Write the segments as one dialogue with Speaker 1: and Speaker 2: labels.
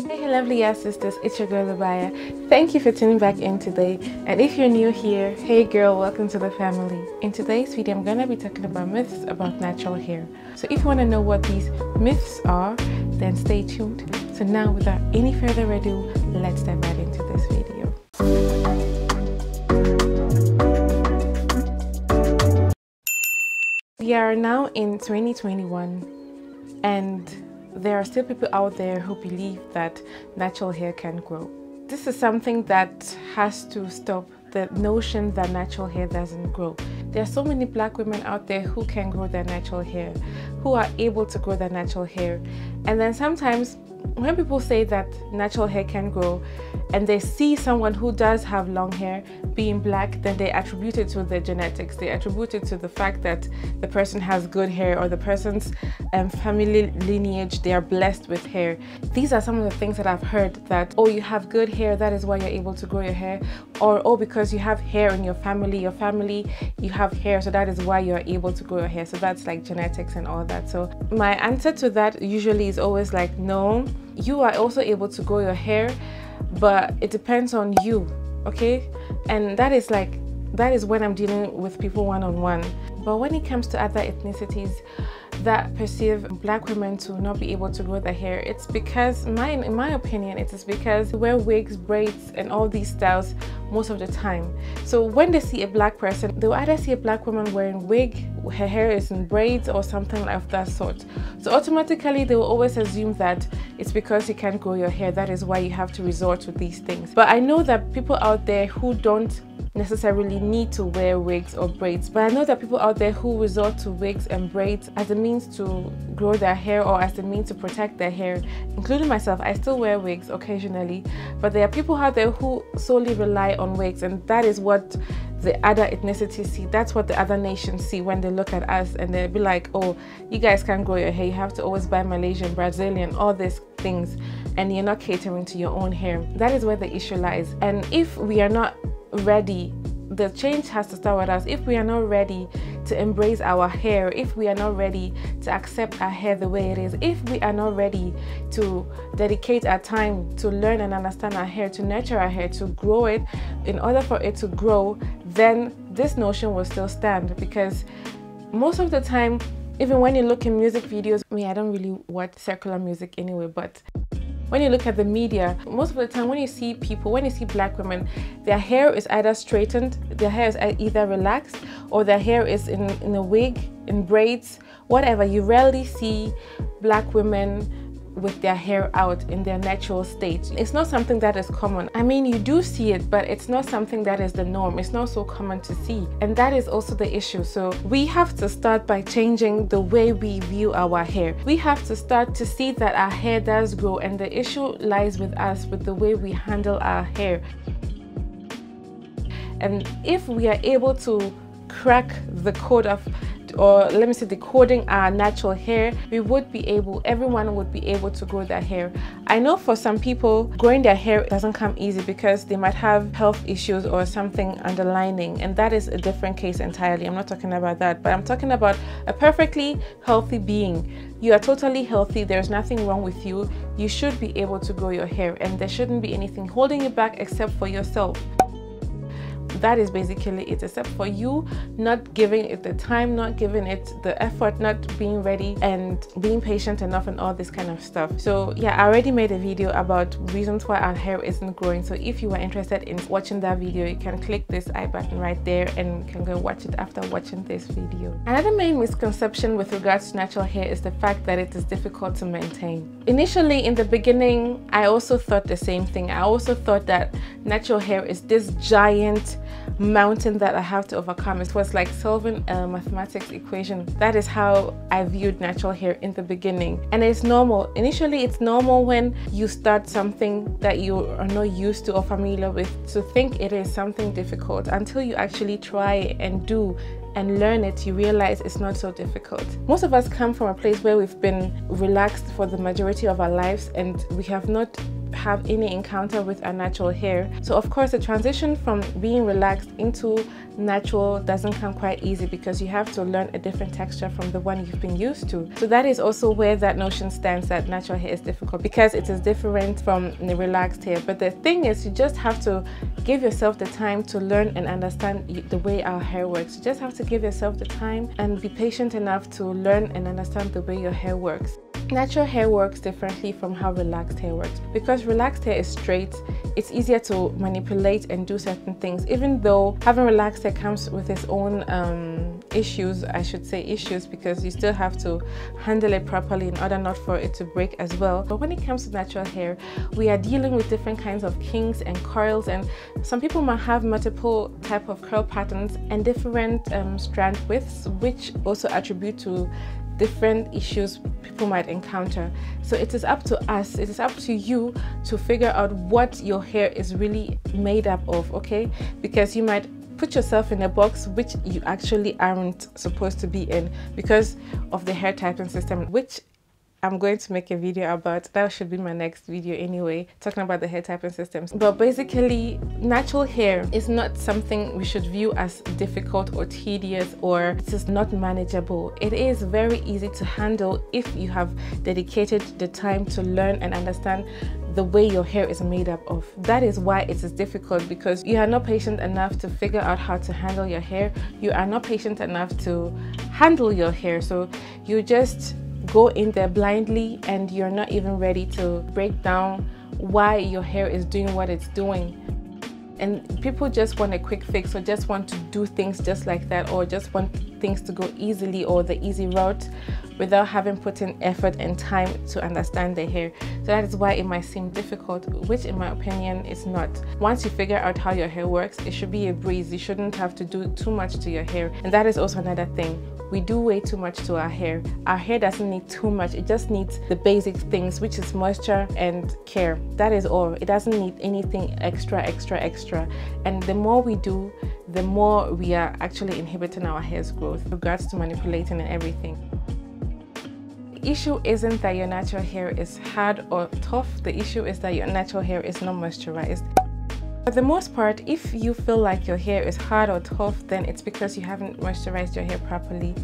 Speaker 1: Hey lovely ass sisters, it's your girl Obaa Yaa. Thank you for tuning back in today, and if you're new here, hey girl, welcome to the family. In today's video I'm gonna be talking about myths about natural hair. So if you want to know what these myths are, then stay tuned. So now without any further ado, let's dive right into this video. We are now in 2021 and there are still people out there who believe that natural hair can grow. This is something that has to stop, the notion that natural hair doesn't grow. There are so many black women out there who can grow their natural hair, who are able to grow their natural hair. And then sometimes when people say that natural hair can grow and they see someone who does have long hair being black, then they attribute it to the genetics. They attribute it to the fact that the person has good hair, or the person's family lineage, they are blessed with hair. These are some of the things that I've heard, that, oh, you have good hair, that is why you're able to grow your hair. Or, oh, because you have hair in your family, you have hair, so that is why you're able to grow your hair. So that's like genetics and all that. So my answer to that usually is always like, no, you are also able to grow your hair, but it depends on you, okay? And that is when I'm dealing with people one-on-one. But when it comes to other ethnicities that perceive black women to not be able to grow their hair, it's because, in my opinion, it is because they wear wigs, braids, and all these styles most of the time. So when they see a black person, they will either see a black woman wearing wig, her hair is in braids or something of that sort. So automatically they will always assume that it's because you can't grow your hair, that is why you have to resort to these things. But I know that people out there who don't necessarily need to wear wigs or braids, but I know that people out there who resort to wigs and braids as a means to grow their hair or as a means to protect their hair, including myself. I still wear wigs occasionally, but there are people out there who solely rely on wigs, and that is what the other ethnicities see. That's what the other nations see when they look at us, and they'll be like, oh, you guys can't grow your hair, you have to always buy Malaysian, Brazilian, all these things, and you're not catering to your own hair. That is where the issue lies. And if we are not ready, the change has to start with us. If we are not ready to embrace our hair, if we are not ready to accept our hair the way it is, if we are not ready to dedicate our time to learn and understand our hair, to nurture our hair, to grow it, in order for it to grow, then this notion will still stand. Because most of the time, even when you look in music videos, I don't really watch secular music anyway, but when you look at the media, most of the time when you see black women, their hair is either straightened, their hair is either relaxed, or their hair is in a wig, in braids, whatever. You rarely see black women with their hair out in their natural state. It's not something that is common. I mean, you do see it, but it's not something that is the norm. It's not so common to see. And that is also the issue. So we have to start by changing the way we view our hair. We have to start to see that our hair does grow, and the issue lies with us, with the way we handle our hair. And if we are able to crack the code of, or let me say, decoding our natural hair, everyone would be able to grow their hair. I know for some people, growing their hair doesn't come easy because they might have health issues or something underlining, and that is a different case entirely. I'm not talking about that, but I'm talking about a perfectly healthy being. You are totally healthy, there's nothing wrong with you. You should be able to grow your hair, and there shouldn't be anything holding you back except for yourself. That is basically it, except for you not giving it the time, not giving it the effort, not being ready and being patient enough and all this kind of stuff. So yeah, I already made a video about reasons why our hair isn't growing. So if you are interested in watching that video, you can click this I button right there and you can go watch it after watching this video. Another main misconception with regards to natural hair is the fact that it is difficult to maintain. Initially, in the beginning, I also thought the same thing. I also thought that natural hair is this giant mountain that I have to overcome. It was like solving a mathematics equation. That is how I viewed natural hair in the beginning. And it's normal. Initially, it's normal when you start something that you are not used to or familiar with to think it is something difficult, until you actually try and do and learn it, you realize it's not so difficult. Most of us come from a place where we've been relaxed for the majority of our lives and we have not have any encounter with our natural hair. So of course the transition from being relaxed into natural doesn't come quite easy, because you have to learn a different texture from the one you've been used to. So that is also where that notion stands, that natural hair is difficult, because it is different from the relaxed hair. But the thing is, you just have to give yourself the time to learn and understand the way our hair works. You just have to give yourself the time and be patient enough to learn and understand the way your hair works. Natural hair works differently from how relaxed hair works. Because relaxed hair is straight, it's easier to manipulate and do certain things, even though having relaxed hair comes with its own issues, I should say issues, because you still have to handle it properly in order not for it to break as well. But when it comes to natural hair, we are dealing with different kinds of kinks and coils, and some people might have multiple type of curl patterns and different strand widths, which also attribute to different issues people might encounter. So it is up to us, it is up to you to figure out what your hair is really made up of, okay? Because you might put yourself in a box which you actually aren't supposed to be in because of the hair typing system, which I'm going to make a video about. That should be my next video anyway, talking about the hair typing systems. But basically, natural hair is not something we should view as difficult or tedious, or it is not manageable. It is very easy to handle if you have dedicated the time to learn and understand the way your hair is made up of. That is why it is difficult, because you are not patient enough to figure out how to handle your hair. You are not patient enough to handle your hair. So you just go in there blindly and you're not even ready to break down why your hair is doing what it's doing. And people just want a quick fix, or just want to do things just like that, or just want things to go easily, or the easy route, without having put in effort and time to understand their hair. So that is why it might seem difficult, which in my opinion is not. Once you figure out how your hair works, it should be a breeze. You shouldn't have to do too much to your hair. And that is also another thing. We do way too much to our hair. Our hair doesn't need too much. It just needs the basic things, which is moisture and care. That is all. It doesn't need anything extra. And the more we do, the more we are actually inhibiting our hair's growth with regards to manipulating and everything. The issue isn't that your natural hair is hard or tough. The issue is that your natural hair is not moisturized. For the most part, if you feel like your hair is hard or tough, then it's because you haven't moisturized your hair properly.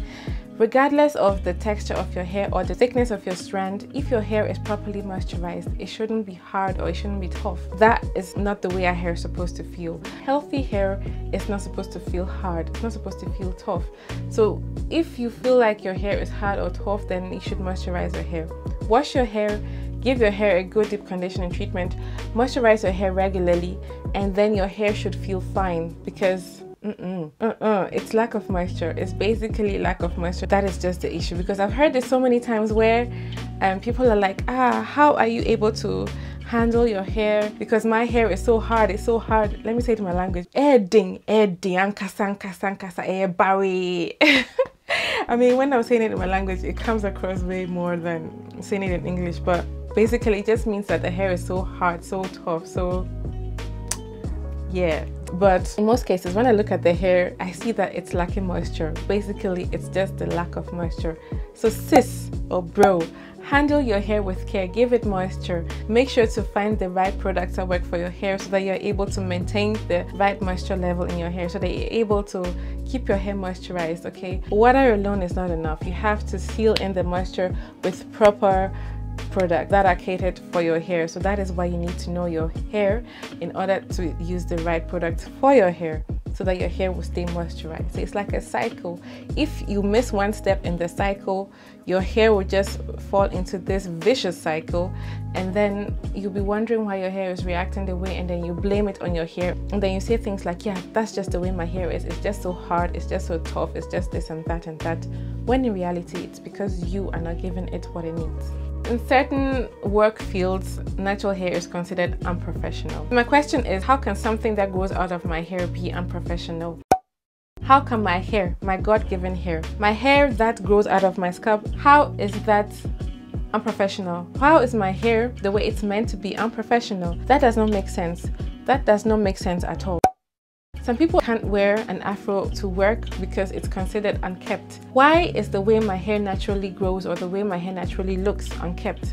Speaker 1: Regardless of the texture of your hair or the thickness of your strand, if your hair is properly moisturized, it shouldn't be hard or it shouldn't be tough. That is not the way our hair is supposed to feel. Healthy hair is not supposed to feel hard. It's not supposed to feel tough. So if you feel like your hair is hard or tough, then you should moisturize your hair. Wash your hair. Give your hair a good deep conditioning treatment, moisturize your hair regularly, and then your hair should feel fine, because it's lack of moisture. It's basically lack of moisture. That is just the issue, because I've heard this so many times where people are like, how are you able to handle your hair? Because my hair is so hard, it's so hard. Let me say it in my language. I mean, when I'm saying it in my language, it comes across way more than saying it in English, but basically it just means that the hair is so hard, so tough, so yeah. But in most cases, when I look at the hair, I see that it's lacking moisture. Basically, it's just the lack of moisture. So sis or bro, handle your hair with care, give it moisture. Make sure to find the right products that work for your hair so that you're able to maintain the right moisture level in your hair, so that you're able to keep your hair moisturized, okay? Water alone is not enough. You have to seal in the moisture with proper products that are catered for your hair. So that is why you need to know your hair in order to use the right product for your hair, so that your hair will stay moisturized. So it's like a cycle. If you miss one step in the cycle, your hair will just fall into this vicious cycle, and then you'll be wondering why your hair is reacting the way, and then you blame it on your hair, and then you say things like, yeah, that's just the way my hair is. It's just so hard, it's just so tough, it's just this and that, when in reality it's because you are not giving it what it needs. In certain work fields, natural hair is considered unprofessional. My question is, how can something that grows out of my hair be unprofessional? How can my hair, my God-given hair, my hair that grows out of my scalp, how is that unprofessional? How is my hair the way it's meant to be unprofessional? That does not make sense. That does not make sense at all. Some people can't wear an afro to work because it's considered unkept. Why is the way my hair naturally grows or the way my hair naturally looks unkept?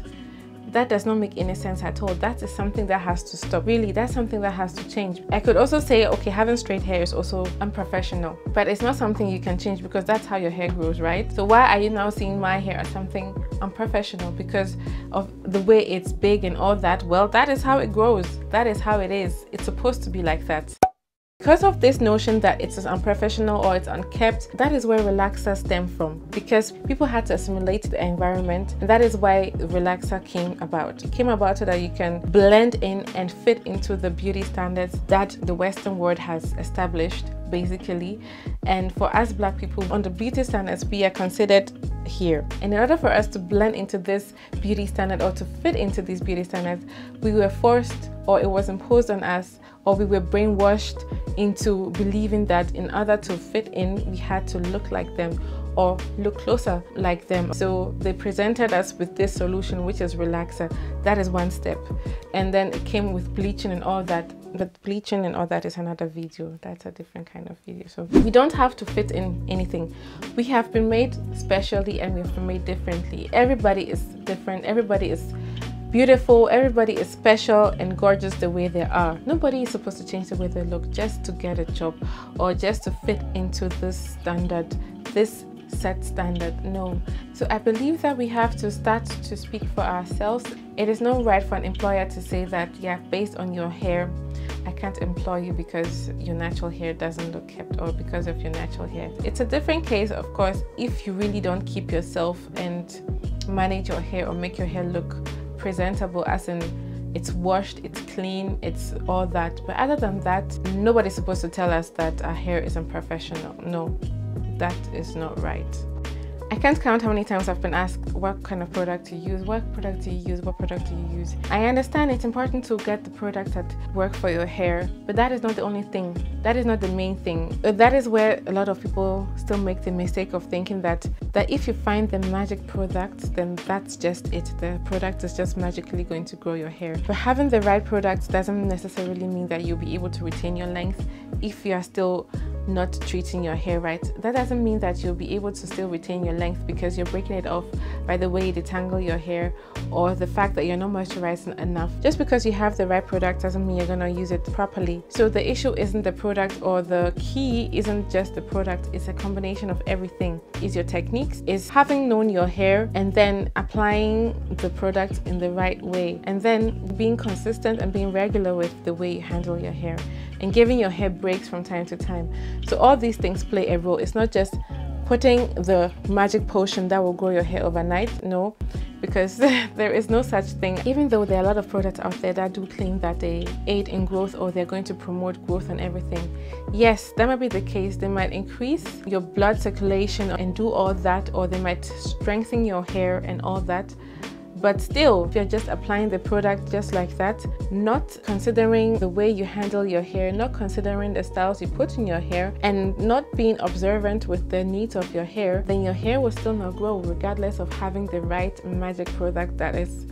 Speaker 1: That does not make any sense at all. That is something that has to stop. Really, that's something that has to change. I could also say, okay, having straight hair is also unprofessional, but it's not something you can change because that's how your hair grows, right? So why are you now seeing my hair as something unprofessional because of the way it's big and all that? Well, that is how it grows. That is how it is. It's supposed to be like that. Because of this notion that it's unprofessional or it's unkept, that is where relaxers stem from, because people had to assimilate the environment, and that is why relaxer came about. It came about so that you can blend in and fit into the beauty standards that the Western world has established, basically. And for us Black people, on the beauty standards, we are considered here. And in order for us to blend into this beauty standard or to fit into these beauty standards, we were forced, or it was imposed on us, or we were brainwashed into believing that in order to fit in, we had to look like them or look closer like them. So they presented us with this solution, which is relaxer. That is one step. And then it came with bleaching and all that. But bleaching and all that is another video. That's a different kind of video. So we don't have to fit in anything. We have been made specially and we have been made differently. Everybody is different. Everybody is beautiful. Everybody is special and gorgeous the way they are. Nobody is supposed to change the way they look just to get a job or just to fit into this standard, this set standard. No. So I believe that we have to start to speak for ourselves. It is not right for an employer to say that, yeah, based on your hair, I can't employ you because your natural hair doesn't look kept or because of your natural hair. It's a different case, of course, if you really don't keep yourself and manage your hair or make your hair look presentable, as in it's washed, it's clean, it's all that. But other than that, nobody's supposed to tell us that our hair is unprofessional. No, that is not right. I can't count how many times I've been asked what kind of product to use, what product do you use, what product do you use. I understand it's important to get the products that work for your hair, but that is not the only thing. That is not the main thing. That is where a lot of people still make the mistake of thinking that if you find the magic product, then that's just it. The product is just magically going to grow your hair. But having the right products doesn't necessarily mean that you'll be able to retain your length if you are still not treating your hair right. That doesn't mean that you'll be able to still retain your length because you're breaking it off by the way you detangle your hair or the fact that you're not moisturizing enough. Just because you have the right product doesn't mean you're going to use it properly. So the issue isn't the product, or the key isn't just the product. It's a combination of everything. It's your techniques, it's having known your hair and then applying the product in the right way, and then being consistent and being regular with the way you handle your hair and giving your hair breaks from time to time. So all these things play a role. It's not just putting the magic potion that will grow your hair overnight. No, because there is no such thing. Even though there are a lot of products out there that do claim that they aid in growth or they're going to promote growth and everything, yes, that might be the case. They might increase your blood circulation and do all that, or they might strengthen your hair and all that. But still, if you're just applying the product just like that, not considering the way you handle your hair, not considering the styles you put in your hair, and not being observant with the needs of your hair, then your hair will still not grow regardless of having the right magic product that is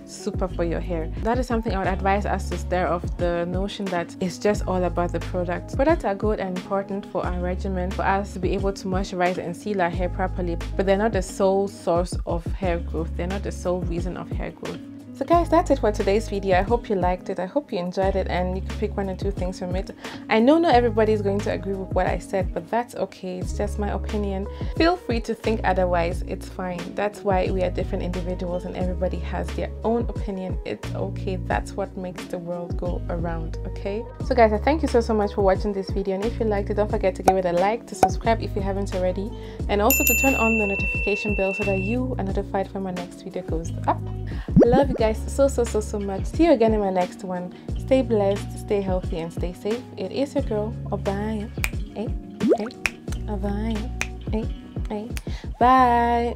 Speaker 1: super for your hair. That is something I would advise us to stir off, the notion that it's just all about the product. Products are good and important for our regimen, for us to be able to moisturize and seal our hair properly, but they're not the sole source of hair growth. They're not the sole reason of hair growth. So guys, that's it for today's video. I hope you liked it. I hope you enjoyed it and you can pick one or two things from it. I know not everybody is going to agree with what I said, but that's okay. It's just my opinion. Feel free to think otherwise. It's fine. That's why we are different individuals and everybody has their own opinion. It's okay. That's what makes the world go around, okay? So guys, I thank you so much for watching this video, and if you liked it, don't forget to give it a like, to subscribe if you haven't already, and also to turn on the notification bell so that you are notified when my next video goes up. I love you guys so much. See you again in my next one. Stay blessed, stay healthy, and stay safe. It is your girl, Obaa Yaa. Obaa Yaa. Bye.